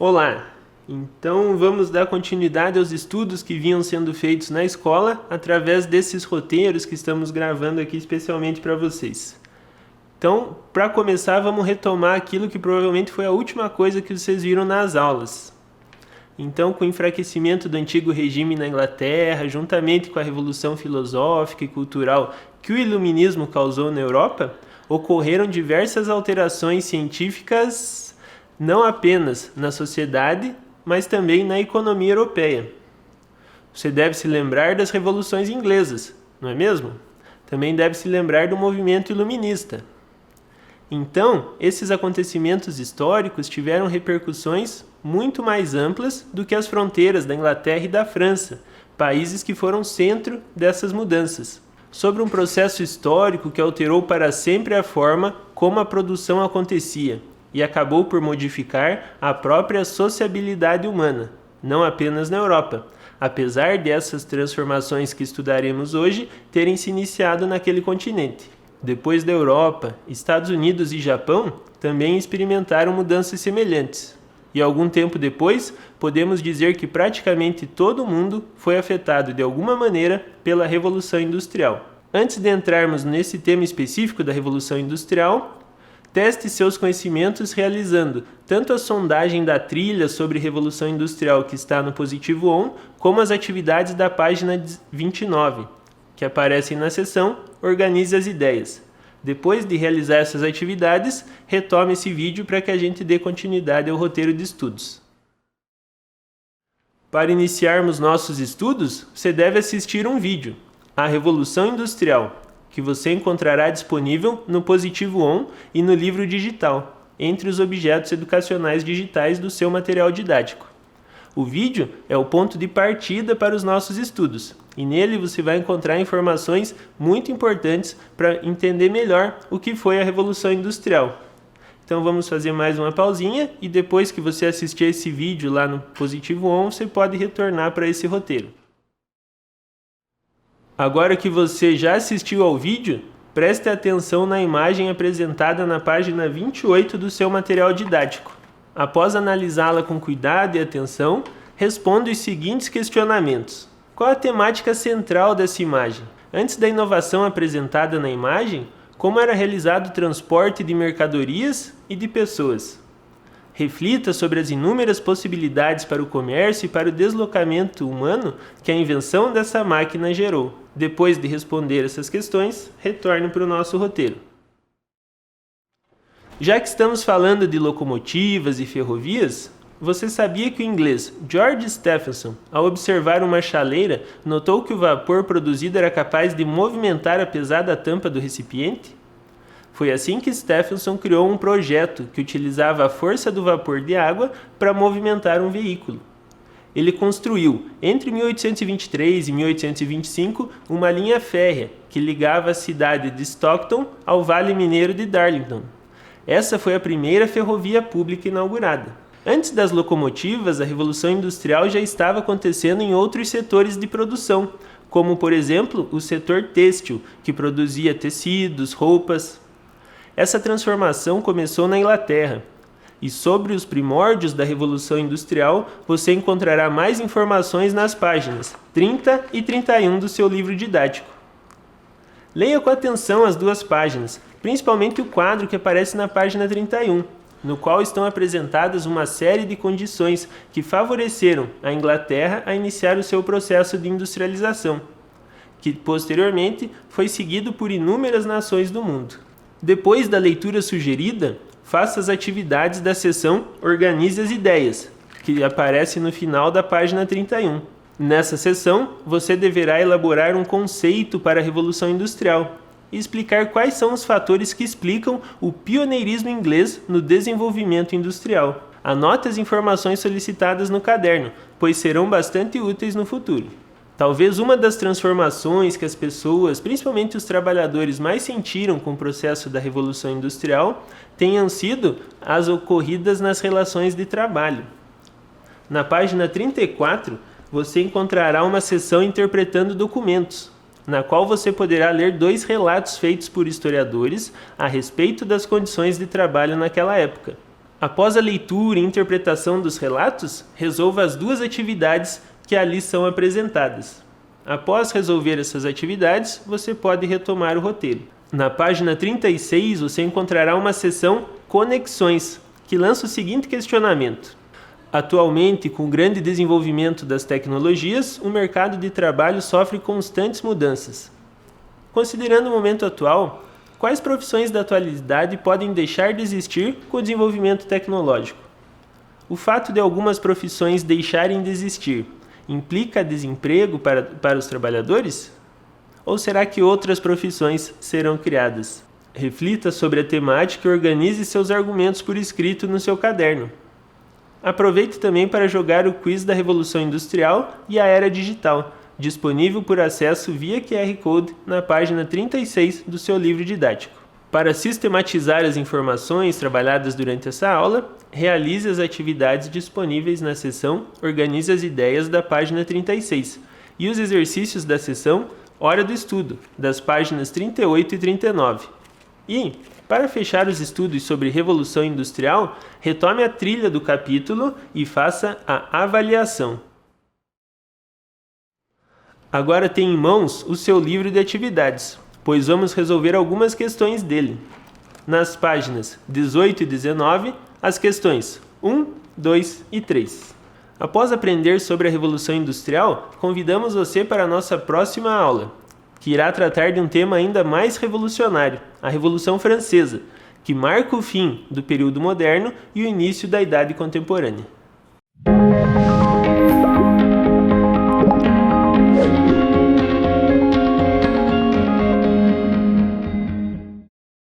Olá! Então vamos dar continuidade aos estudos que vinham sendo feitos na escola através desses roteiros que estamos gravando aqui especialmente para vocês. Então, para começar, vamos retomar aquilo que provavelmente foi a última coisa que vocês viram nas aulas. Então, com o enfraquecimento do antigo regime na Inglaterra, juntamente com a revolução filosófica e cultural que o iluminismo causou na Europa, ocorreram diversas alterações científicas, não apenas na sociedade, mas também na economia europeia. Você deve se lembrar das revoluções inglesas, não é mesmo? Também deve se lembrar do movimento iluminista. Então, esses acontecimentos históricos tiveram repercussões muito mais amplas do que as fronteiras da Inglaterra e da França, países que foram centro dessas mudanças. Sobre um processo histórico que alterou para sempre a forma como a produção acontecia e acabou por modificar a própria sociabilidade humana, não apenas na Europa, apesar dessas transformações que estudaremos hoje terem se iniciado naquele continente. Depois da Europa, Estados Unidos e Japão também experimentaram mudanças semelhantes. E algum tempo depois, podemos dizer que praticamente todo o mundo foi afetado de alguma maneira pela Revolução Industrial. Antes de entrarmos nesse tema específico da Revolução Industrial, teste seus conhecimentos realizando tanto a sondagem da trilha sobre Revolução Industrial que está no positivo ON, como as atividades da página 29, que aparecem na seção Organize as Ideias. Depois de realizar essas atividades, retome esse vídeo para que a gente dê continuidade ao roteiro de estudos. Para iniciarmos nossos estudos, você deve assistir um vídeo, A Revolução Industrial, que você encontrará disponível no Positivo ON e no livro digital, entre os objetos educacionais digitais do seu material didático. O vídeo é o ponto de partida para os nossos estudos, e nele você vai encontrar informações muito importantes para entender melhor o que foi a Revolução Industrial. Então vamos fazer mais uma pausinha e depois que você assistir esse vídeo lá no Positivo ON, você pode retornar para esse roteiro. Agora que você já assistiu ao vídeo, preste atenção na imagem apresentada na página 28 do seu material didático. Após analisá-la com cuidado e atenção, responda os seguintes questionamentos. Qual a temática central dessa imagem? Antes da inovação apresentada na imagem, como era realizado o transporte de mercadorias e de pessoas? Reflita sobre as inúmeras possibilidades para o comércio e para o deslocamento humano que a invenção dessa máquina gerou. Depois de responder essas questões, retorne para o nosso roteiro. Já que estamos falando de locomotivas e ferrovias, você sabia que o inglês George Stephenson, ao observar uma chaleira, notou que o vapor produzido era capaz de movimentar a pesada tampa do recipiente? Foi assim que Stephenson criou um projeto que utilizava a força do vapor de água para movimentar um veículo. Ele construiu, entre 1823 e 1825, uma linha férrea que ligava a cidade de Stockton ao Vale Mineiro de Darlington. Essa foi a primeira ferrovia pública inaugurada. Antes das locomotivas, a Revolução Industrial já estava acontecendo em outros setores de produção, como, por exemplo, o setor têxtil, que produzia tecidos, roupas. Essa transformação começou na Inglaterra. E sobre os primórdios da Revolução Industrial, você encontrará mais informações nas páginas 30 e 31 do seu livro didático. Leia com atenção as duas páginas, principalmente o quadro que aparece na página 31, no qual estão apresentadas uma série de condições que favoreceram a Inglaterra a iniciar o seu processo de industrialização, que posteriormente foi seguido por inúmeras nações do mundo. Depois da leitura sugerida, faça as atividades da seção Organize as Ideias, que aparece no final da página 31. Nessa seção, você deverá elaborar um conceito para a Revolução Industrial e explicar quais são os fatores que explicam o pioneirismo inglês no desenvolvimento industrial. Anote as informações solicitadas no caderno, pois serão bastante úteis no futuro. Talvez uma das transformações que as pessoas, principalmente os trabalhadores, mais sentiram com o processo da Revolução Industrial tenham sido as ocorridas nas relações de trabalho. Na página 34, você encontrará uma seção interpretando documentos, na qual você poderá ler 2 relatos feitos por historiadores a respeito das condições de trabalho naquela época. Após a leitura e interpretação dos relatos, resolva as 2 atividades que ali são apresentadas. Após resolver essas atividades, você pode retomar o roteiro. Na página 36, você encontrará uma seção Conexões, que lança o seguinte questionamento. Atualmente, com o grande desenvolvimento das tecnologias, o mercado de trabalho sofre constantes mudanças. Considerando o momento atual, quais profissões da atualidade podem deixar de existir com o desenvolvimento tecnológico? O fato de algumas profissões deixarem de existir implica desemprego para os trabalhadores? Ou será que outras profissões serão criadas? Reflita sobre a temática e organize seus argumentos por escrito no seu caderno. Aproveite também para jogar o quiz da Revolução Industrial e a Era Digital, disponível por acesso via QR Code na página 36 do seu livro didático. Para sistematizar as informações trabalhadas durante essa aula, realize as atividades disponíveis na seção Organize as Ideias da página 36 e os exercícios da seção Hora do Estudo, das páginas 38 e 39. E, para fechar os estudos sobre Revolução Industrial, retome a trilha do capítulo e faça a avaliação. Agora tem em mãos o seu livro de atividades, pois vamos resolver algumas questões dele. Nas páginas 18 e 19, as questões 1, 2 e 3. Após aprender sobre a Revolução Industrial, convidamos você para a nossa próxima aula, que irá tratar de um tema ainda mais revolucionário, a Revolução Francesa, que marca o fim do período moderno e o início da Idade Contemporânea.